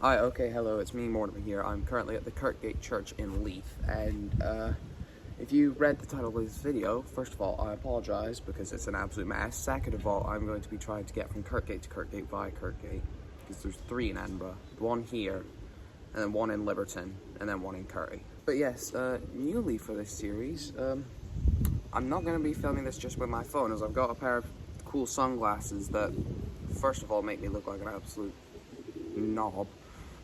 Hi, okay, hello, it's me, Mortimer here. I'm currently at the Kirkgate Church in Leith, and if you read the title of this video, first of all, I apologise because it's an absolute mess. Second of all, I'm going to be trying to get from Kirkgate to Kirkgate via Kirkgate, because there's 3 in Edinburgh, one here, and then 1 in Liberton, and then 1 in Currie. But yes, newly for this series, I'm not going to be filming this just with my phone, as I've got a pair of cool sunglasses that, first of all, make me look like an absolute knob.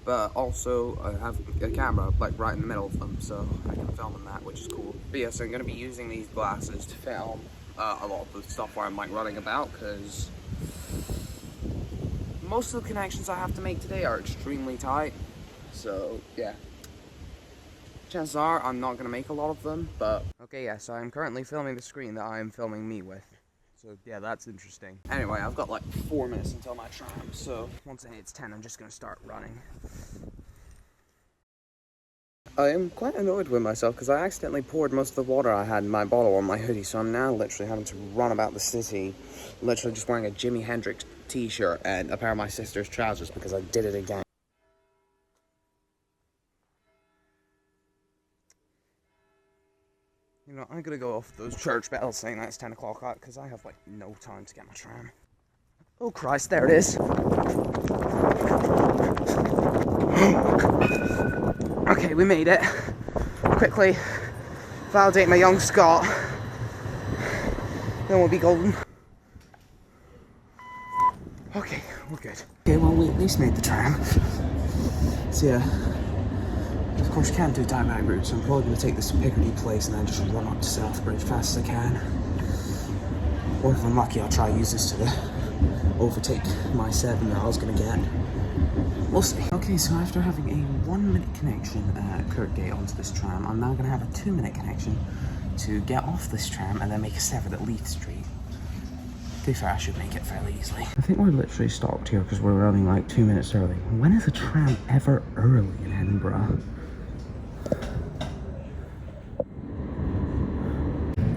But also, I have a camera, like, right in the middle of them, so I can film in that, which is cool. But yes, I'm going to be using these glasses to film a lot of the stuff where I'm, like, running about, because most of the connections I have to make today are extremely tight. So, yeah. Chances are I'm not going to make a lot of them, but... Okay, yes, I'm currently filming the screen that I am filming me with. So, yeah, that's interesting. Anyway, I've got like 4 minutes until my tram, so once it hits 10, I'm just gonna start running. I am quite annoyed with myself because I accidentally poured most of the water I had in my bottle on my hoodie, so I'm now literally having to run about the city, literally just wearing a Jimi Hendrix t-shirt and a pair of my sister's trousers because I did it again. You know, I'm gonna go off those church bells saying that it's 10 o'clock out because I have like no time to get my tram. Oh Christ, there it is. Okay, we made it. Quickly validate my young Scot. Then we'll be golden. Okay, we're good. Okay, well we at least made the tram. So yeah. Of course, you can't do direct route, so I'm probably going to take this to Piccadilly Place and then just run up to Southbridge as fast as I can. Or if I'm lucky, I'll try to use this to overtake my 7 that I was going to get. We'll see. Okay, so after having a 1-minute connection at Kirkgate onto this tram, I'm now going to have a 2-minute connection to get off this tram and then make a 7 at Leith Street. To be fair, I should make it fairly easily. I think we're literally stopped here because we're running like 2 minutes early. When is a tram ever early in Edinburgh?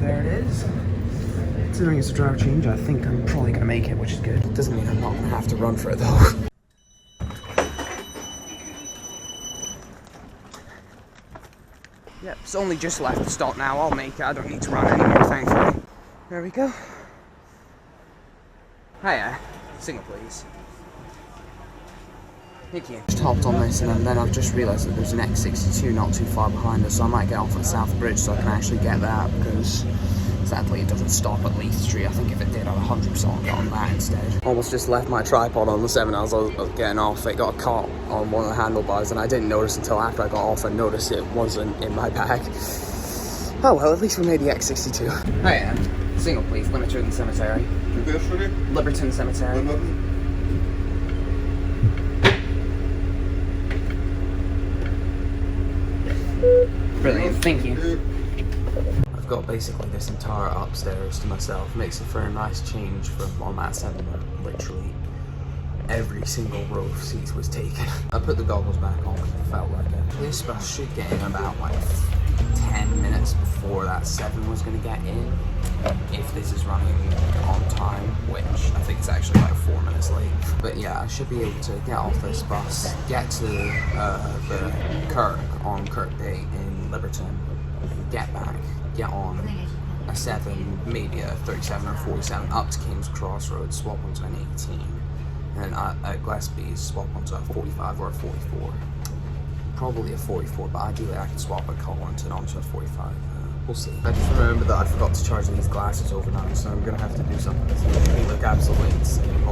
There it is. Considering it's a driver change, I think I'm probably going to make it, which is good. Doesn't mean I'm not going to have to run for it though. Yep, it's only just left the stop now. I'll make it. I don't need to run anymore, thankfully. There we go. Hiya. Signal, please. Thank you. Just hopped on this and then I've just realised that there's an X62 not too far behind us, so I might get off at South Bridge so I can actually get that, because sadly it doesn't stop at Leith Street. I think if it did, I'd 100% get on that instead. Almost just left my tripod on the 7 as I was getting off. It got caught on one of the handlebars and I didn't notice until after I got off and noticed it wasn't in my bag. Oh well, at least we made the X62. Hiya. Single please, Liberton Cemetery. Liberton Cemetery. Brilliant, thank you. I've got basically this entire upstairs to myself. Makes it for a nice change from on that 7 where literally every single row of seats was taken. I put the goggles back on because it felt like it. This bus should get in about like 10 minutes before that 7 was going to get in, if this is running on time, which I think is actually like 4 minutes late. But yeah, I should be able to get off this bus, get to the Kirk on Kirkgate in Liberton, get back, get on a 7, maybe a 37 or 47 up to King's Crossroads, swap onto an 18, and then at Gillespie's swap onto a 45 or a 44. Probably a 44, but ideally I can swap a Collington onto a 45. We'll see. I just remembered that I forgot to charge these glasses overnight, so I'm going to have to do something that's going to make me look absolutely insane.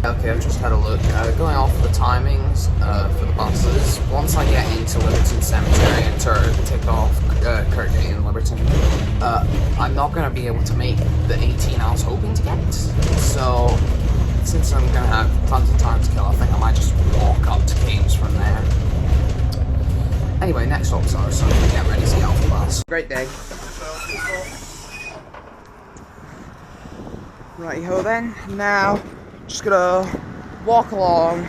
Okay, I've just had a look. Going off the timings for the buses, once I get into Liberton Cemetery and take off Kirkgate in Liberton, I'm not going to be able to make the 18 I was hoping to get. So, since I'm going to have tons of time to kill, I think I might just walk up to Keynes from there. Anyway, next stops are, so I'm going to get ready to get off the bus. Great day. Righty-ho then, now just gonna walk along,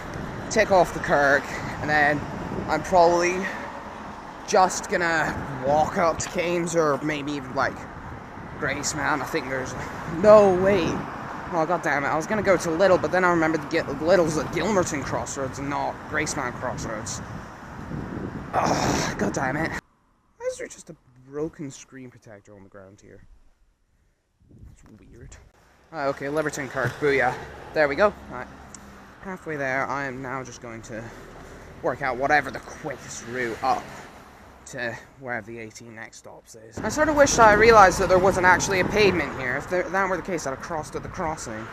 take off the Kirk, and then I'm probably just gonna walk up to Keynes or maybe even like Grace, man. I think there's no way Oh, god damn it. I was gonna go to Little, but then I remembered Little's at Gilmerton Crossroads and not Graceman Crossroads. Oh, god damn it. Why is there just a broken screen protector on the ground here? It's weird. Okay, Liberton Kirk, booyah. There we go. Alright. Halfway there, I am now just going to work out whatever the quickest route up to wherever the 18 next stops is. I sort of wish I realised that there wasn't actually a pavement here. If that were the case, I'd have crossed at the crossing.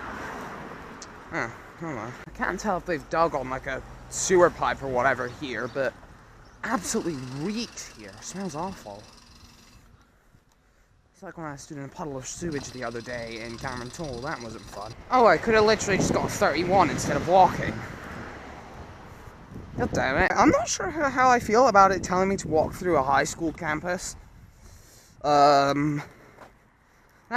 Huh, hold on. I can't tell if they've dug on like a sewer pipe or whatever here, but absolutely reeked here. It smells awful. It's like when I stood in a puddle of sewage the other day in Cameron Toll. That wasn't fun. Oh, I could have literally just got 31 instead of walking. God damn it. I'm not sure how I feel about it telling me to walk through a high school campus. That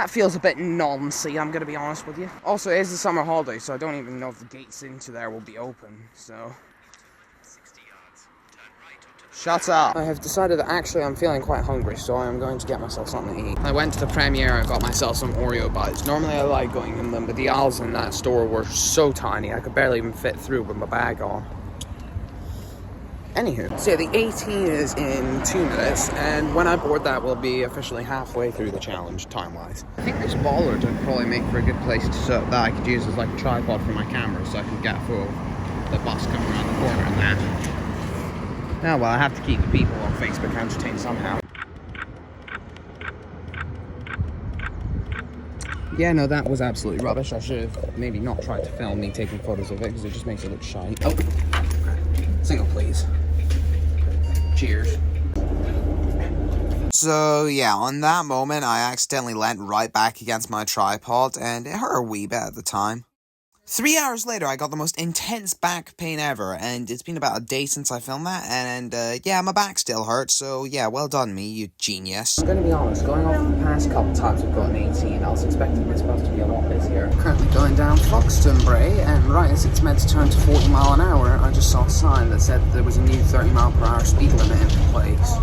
feels a bit noncy, I'm gonna be honest with you. Also, it is the summer holiday, so I don't even know if the gates into there will be open, so... 60 yards. Turn right onto... Shut up! I have decided that actually I'm feeling quite hungry, so I am going to get myself something to eat. I went to the premiere and got myself some Oreo bites. Normally I like going in them, but the aisles in that store were so tiny, I could barely even fit through with my bag on. Anywho, so yeah, the 18 is in 2 minutes, and when I board that, we'll be officially halfway through the challenge, time-wise. I think this bollard would probably make for a good place to set that I could use as like a tripod for my camera, so I can get full the bus coming around the corner and that. Now, well, I have to keep the people on Facebook entertained somehow. Yeah, no, that was absolutely rubbish. I should have maybe not tried to film me taking photos of it, because it just makes it look shite. Oh, single, please. Cheers. So yeah, on that moment I accidentally leant right back against my tripod and it hurt a wee bit at the time. 3 hours later I got the most intense back pain ever, and it's been about a day since I filmed that, and yeah, my back still hurts, so yeah, well done me, you genius. I'm gonna be honest, going off the past couple times we've got an 18, I was expecting this bus to be a lot busier. Currently going down Foxton Bray, and right as it's meant to turn to 40 mile an hour, I just saw a sign that said there was a new 30 mile per hour speed limit in place.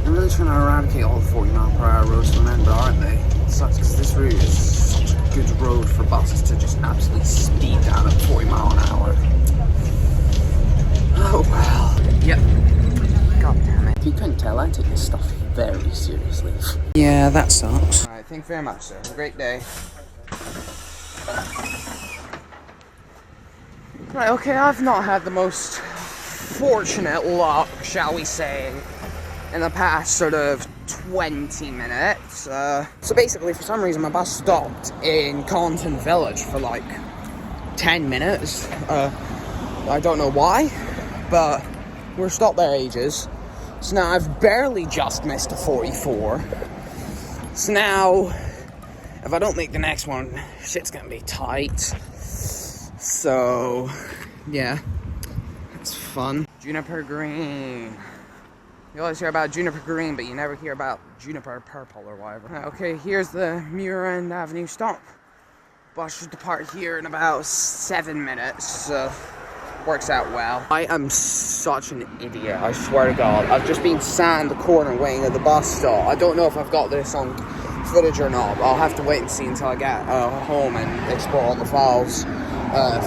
I'm really trying to eradicate all the 40 mile per hour roads from Edinburgh, aren't they? It sucks because this route is such a good road for buses to just absolutely speed down at 40 mile an hour. Oh well. Yep. God damn it. If you couldn't tell, I take this stuff very seriously. Yeah, that sucks. Alright, thank you very much, sir. Have a great day. Right, okay, I've not had the most fortunate luck, shall we say, in the past sort of 20 minutes. So basically, for some reason, my bus stopped in Conton Village for like 10 minutes. I don't know why, but we're stopped there ages. So now I've barely just missed a 44. So now, if I don't make the next one, shit's gonna be tight. So, yeah, it's fun. Juniper Green. You always hear about Juniper Green, but you never hear about Juniper Purple or whatever. Okay, here's the Muir Avenue stop. Bus should depart here in about 7 minutes, so works out well. I am such an idiot, I swear to God. I've just been sat in the corner waiting at the bus stop. I don't know if I've got this on footage or not, but I'll have to wait and see until I get home and explore all the files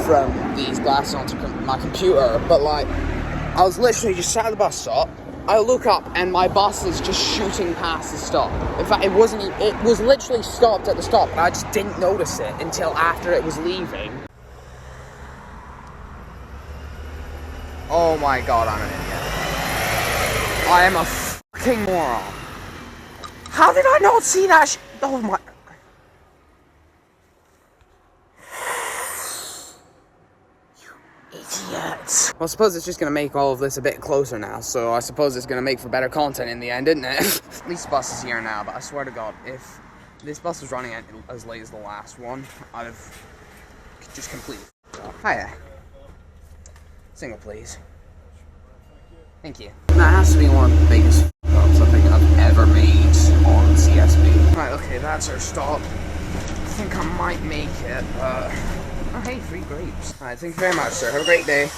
from these glasses onto my computer. But like, I was literally just sat at the bus stop. I look up and my bus is just shooting past the stop. In fact, it was literally stopped at the stop, and I just didn't notice it until after it was leaving. Oh my God, I'm an idiot. I am a fucking moron. How did I not see that oh my... Idiot. Well, I suppose it's just going to make all of this a bit closer now, so I suppose it's going to make for better content in the end, isn't it? At least bus is here now, but I swear to God, if this bus was running as late as the last one, I'd have just completely Hiya. Single, please. Thank you. That has to be one of the biggest ups I think I've ever made on CSB. Right, okay, that's our stop. I think I might make it, oh, hey, free grapes. Alright, thank you very much, sir. Have a great day.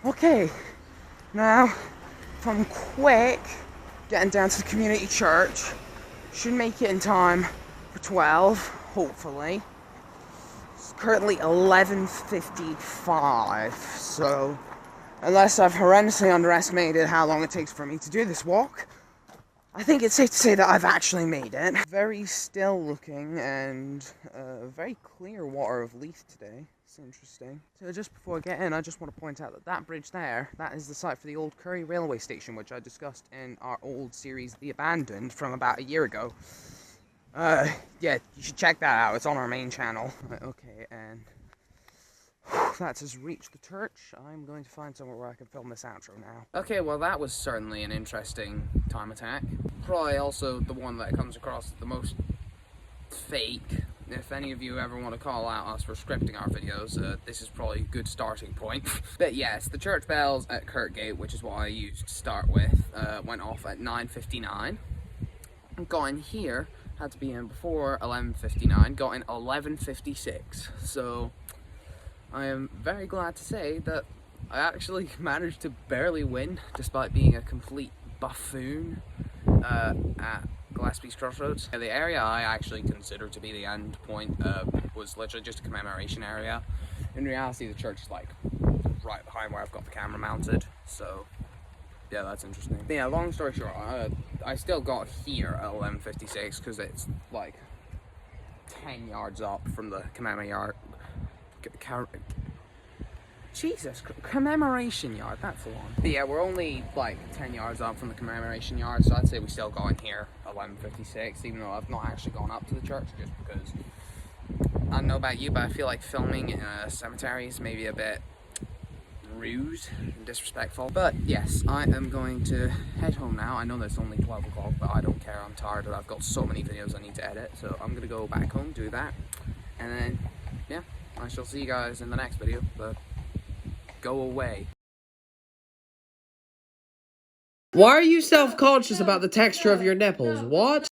Okay, now, if I'm quick, getting down to the community church, should make it in time for 12. hopefully. It's currently 11:55, so unless I've horrendously underestimated how long it takes for me to do this walk, I think it's safe to say that I've actually made it. Very still looking and very clear water of Leith today. It's interesting. So just before I get in, I just want to point out that that bridge there, that is the site for the old Currie railway station, which I discussed in our old series, The Abandoned, from about a year ago. Yeah, you should check that out. It's on our main channel. Right, okay, and that has reached the church. I'm going to find somewhere where I can film this outro now. Okay, well that was certainly an interesting time attack. Probably also the one that comes across the most fake. If any of you ever want to call out us for scripting our videos, this is probably a good starting point. But yes, the church bells at Kirkgate, which is what I used to start with, went off at 9:59. Got in here, had to be in before 11:59, got in 11:56. So I am very glad to say that I actually managed to barely win, despite being a complete buffoon at Gillespie's Crossroads. The area I actually consider to be the end point was literally just a commemoration area. In reality, the church is like right behind where I've got the camera mounted, so yeah, that's interesting. But yeah, long story short, I still got here at 11:56 because it's like 10 yards up from the commemoration yard, that's the one. But yeah, we're only like 10 yards up from the commemoration yard, so I'd say we still got in here at 11:56, even though I've not actually gone up to the church, just because I don't know about you, but I feel like filming in a cemetery is maybe a bit rude and disrespectful. But yes, I am going to head home now. I know that it's only 12 o'clock, but I don't care. I'm tired and I've got so many videos I need to edit, so I'm gonna go back home, do that, and then yeah, I shall see you guys in the next video. But go away. Why are you self-conscious about the texture of your nipples? What?